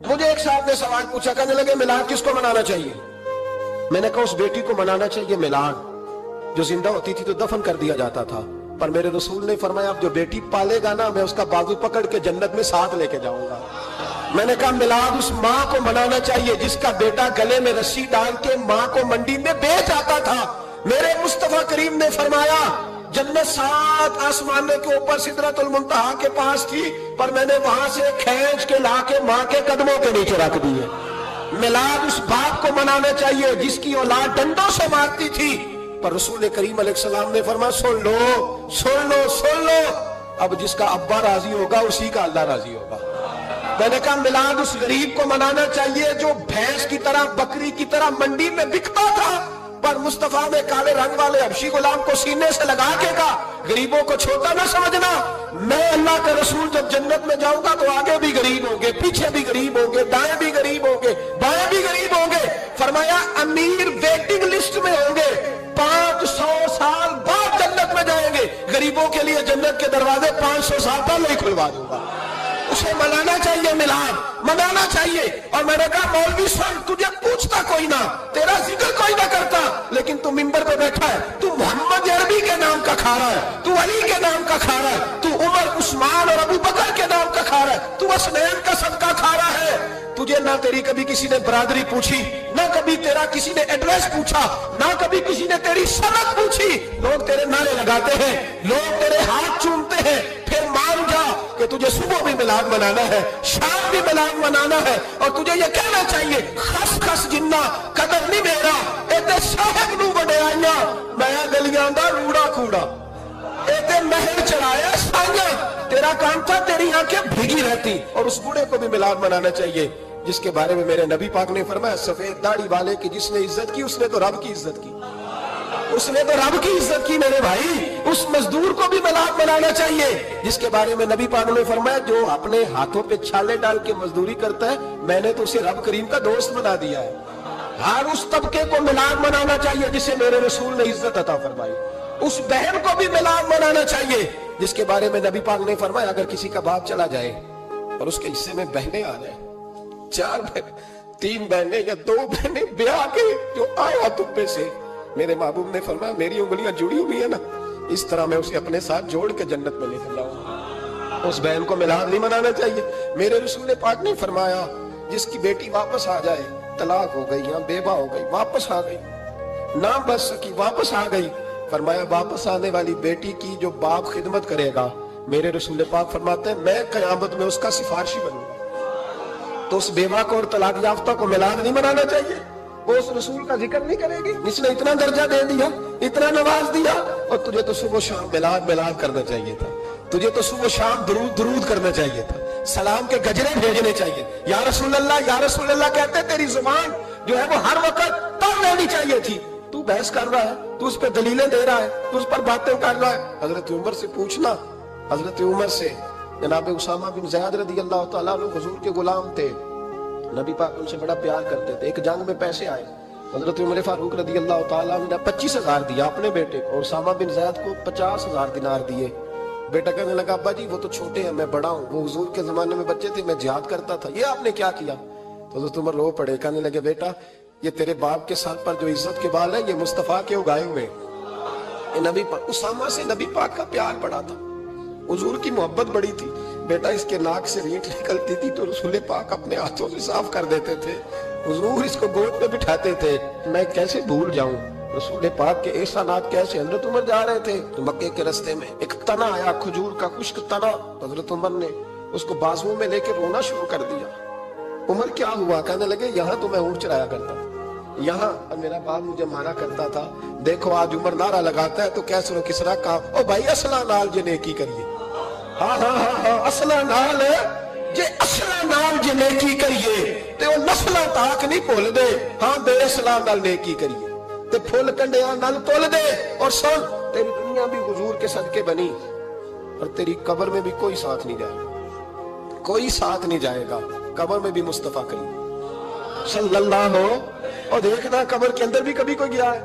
مجھے ایک صاحب نے سوال پوچھا، کہنے لگے میلاد کس کو منانا چاہیے؟ میں نے کہا اس بیٹی کو منانا چاہیے میلاد جو زندہ ہوتی تھی تو دفن کر دیا جاتا تھا، پر میرے رسول نے فرمایا اب جو بیٹی پالے گا نا میں اس کا بازو پکڑ کے جنت میں ساتھ لے کے جاؤں گا۔ میں نے کہا میلاد اس ماں کو منانا چاہیے جس کا بیٹا گلے میں رسی ڈال کے ماں کو منڈی میں بیچ آتا تھا۔ میرے مصطفیٰ کریم نے فرمایا جنت 7 آسمانوں کے اوپر سدرۃ المنتہا کے پاس تھی، پر میں نے وہاں سے کھینچ کے لا کے ماں کے قدموں کے نیچے رکھ دی ہے۔ میلاد اس باپ کو منانا چاہیے جس کی اولاد ڈنڈوں سے مارتی تھی، پر رسول کریم علیہ السلام نے فرمایا سن لو سن لو سن لو، اب جس کا ابا راضی ہوگا اسی کا اللہ راضی ہوگا۔ میں نے کہا میلاد اس غریب کو منانا چاہیے جو بھینس کی طرح بکری کی طرح منڈی میں بکتا تھا، پر مصطفیٰ نے کالے رنگ والے حبشی غلام کو سینے سے لگا کے کہا غریبوں کو چھوٹا نہ سمجھنا، میں اللہ کا رسول جب جنت میں جاؤں گا تو آگے بھی غریب ہوں گے، پیچھے بھی غریب ہوں گے، دائیں بھی غریب ہوں گے، بائیں بھی غریب ہوں گے۔ فرمایا امیر ویٹنگ لسٹ میں ہوں گے، 500 سال بعد جنت میں جائیں گے، غریبوں کے لیے جنت کے دروازے 500 سال پہلے ہی کھلوا دوں گا۔ اسے منانا چاہیے، میلاد منانا چاہیے۔ اور میں نے کہا مولوی صاحب تجھے پوچھتا کوئی نہ، تیرا ذکر کوئی نہ کرتا، لیکن تو منبر پہ بیٹھا ہے، تو محمد عربی کے نام کا کھا رہا ہے، تو علی کے نام کا کھا رہا ہے، تو عمر عثمان اور ابو بکر کے نام کا کھا رہا ہے، تو اسنین کا صدقہ کھا رہا ہے۔ تجھے نہ تیری کبھی کسی نے برادری پوچھی، نہ کبھی تیرا کسی نے ایڈریس پوچھا، نہ کبھی کسی نے تیری سند پوچھی، لوگ تیرے نعرے لگاتے ہیں، لوگ تیرے ہاتھ چومتے ہیں۔ پھر مان جا کہ تجھے صبح بھی میلاد منانا ہے، شام بھی میلاد منانا ہے، اور تجھے یہ کہنا چاہیے خس خس جنہ قدر نہیں میرا ایتے صاحب نو بڑے آئیاں میں گلیاں دا روڑا کوڑا ایتے مہر چڑھایا سائیاں، تیرا کام تھا تیری آنکھیں بھیگی رہتی۔ اور اس بوڑھے کو بھی میلاد منانا چاہیے جس کے بارے میں میرے نبی پاک نے فرمایا سفید داڑھی والے کی جس نے عزت کی اس نے تو رب کی عزت کی، اس نے تو رب کی عزت کی میرے بھائی۔ اس مزدور کو بھی میلاد منانا چاہیے جس کے بارے میں نبی پاک نے فرمایا جو اپنے ہاتھوں پہ چھالے ڈال کے مزدوری کرتا ہے میں نے تو اسے رب کریم کا دوست بنا دیا ہے۔ ہر اس طبقے کو میلاد منانا چاہیے جسے میرے رسول نے عزت عطا فرمائی۔ اس بہن کو بھی میلاد منانا چاہیے جس کے بارے میں نبی پاک نے فرمایا اگر کسی کا باپ چلا جائے اور اس کے حصے میں بہنیں آ جائیں، 4 بہن 3 بہنیں یا 2 بہنیں بیاہ کے جو آیا تم پہ سے، میرے محبوب نے فرمایا میری انگلیاں جڑی ہوئی ہیں نا اس طرح میں اسے اپنے ساتھ جوڑ کے جنت میں لے کر جاؤں۔ اس بہن کو میلاد نہیں منانا چاہیے۔ میرے رسول پاک نے فرمایا جس کی بیٹی واپس آ جائے، طلاق ہو گئی یا بیوہ ہو گئی، واپس آ گئی، نہ بچ سکی واپس آ گئی، فرمایا واپس آنے والی بیٹی کی جو باپ خدمت کرے گا میرے رسول پاک فرماتے ہیں میں قیامت میں اس کا سفارشی بنوں گا۔ تو اس بیوہ کو اور طلاق یافتہ کو میلاد نہیں منانا چاہیے، وہ اس رسول کا ذکر نہیں کرے گی جس نے اتنا درجہ دے دیا، اتنا نواز دیا، اور تجھے تو صبح و شام میلاد میلاد کرنا چاہیے تھا، تجھے تو صبح و شام درود درود کرنا چاہیے تھا، سلام کے گجرے بھیجنے چاہیے، یا رسول اللہ کہتے تیری زبان جو ہے وہ ہر وقت تر لینی چاہیے تھی، تو بحث کر رہا ہے، تو اس پہ دلیلیں دے رہا ہے، تو اس پر باتیں کر رہا ہے۔ حضرت عمر سے پوچھنا، حضرت عمر سے جناب اسامہ بن زید رضی اللہ تعالیٰ عنہ حضور کے غلام تھے، نبی پاک ان سے بڑا پیار کرتے تھے۔ ایک جنگ میں پیسے آئے، حضرت عمر فاروق رضی اللہ تعالیٰ عنہ نے 25,000 دیا اپنے بیٹے کو، اور اسامہ بن زید کو 50,000 دینار دیے۔ بیٹا کہنے لگا ابا جی وہ تو چھوٹے ہیں میں بڑا ہوں، وہ حضور کے زمانے میں بچے تھے میں جہاد کرتا تھا، یہ آپ نے کیا کیا؟ تو حضرت عمر رو پڑے، کہنے لگے بیٹا یہ تیرے باپ کے سر پر جو عزت کے بال ہیں یہ مصطفیٰ کے اگائے ہوئے، یہ نبی پاک اسامہ سے نبی پاک کا پیار بڑا تھا، حضور کی محبت بڑی تھی۔ بیٹا اس کے ناک سے رینٹ نکلتی تھی تو رسول پاک اپنے ہاتھوں سے صاف کر دیتے تھے، حضور اس کو گود پہ بٹھاتے تھے، میں کیسے بھول جاؤں رسول پاک کے احسانات کیسے۔ حضرت عمر جا رہے تھے تو مکے کے رستے میں ایک تنا آیا، کھجور کا خشک تنا، حضرت عمر نے اس کو بازوؤں میں لے کے رونا شروع کر دیا۔ عمر کیا ہوا؟ کہنے لگے یہاں تو میں اونٹ چرایا کرتا تھا، یہاں اور میرا باپ مجھے مارا کرتا تھا، دیکھو آج عمر نعرہ لگاتا ہے تو کیسر و کسرا کا او بھائی اصلہ نال جے نیکی کریے، ہاں ہاں ہاں ہاں اصلہ نال جے اصلہ نال جے نیکی کریے تے وہ نسلہ تاک نہیں بھول دے، ہاں بے اصلہ نال نیکی کریے تے پھول کنڈیاں نال تول دے۔ اور سن تیری دنیا بھی حضور کے صدقے بنی اور تیری قبر میں بھی کوئی ساتھ نہیں جائے گا، کوئی ساتھ نہیں جائے گا، قبر میں بھی مصطفیٰ کریم صلی اللہ ہو۔ اور دیکھنا قبر کے اندر بھی کبھی کوئی گیا ہے،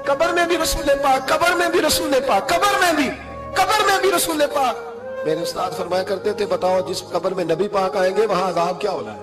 قبر میں بھی رسول پاک، قبر میں بھی رسول پاک، قبر میں بھی رسول پاک۔ میرے استاد فرمایا کرتے تھے بتاؤ جس قبر میں نبی پاک آئیں گے وہاں عذاب کیا ہونا ہے؟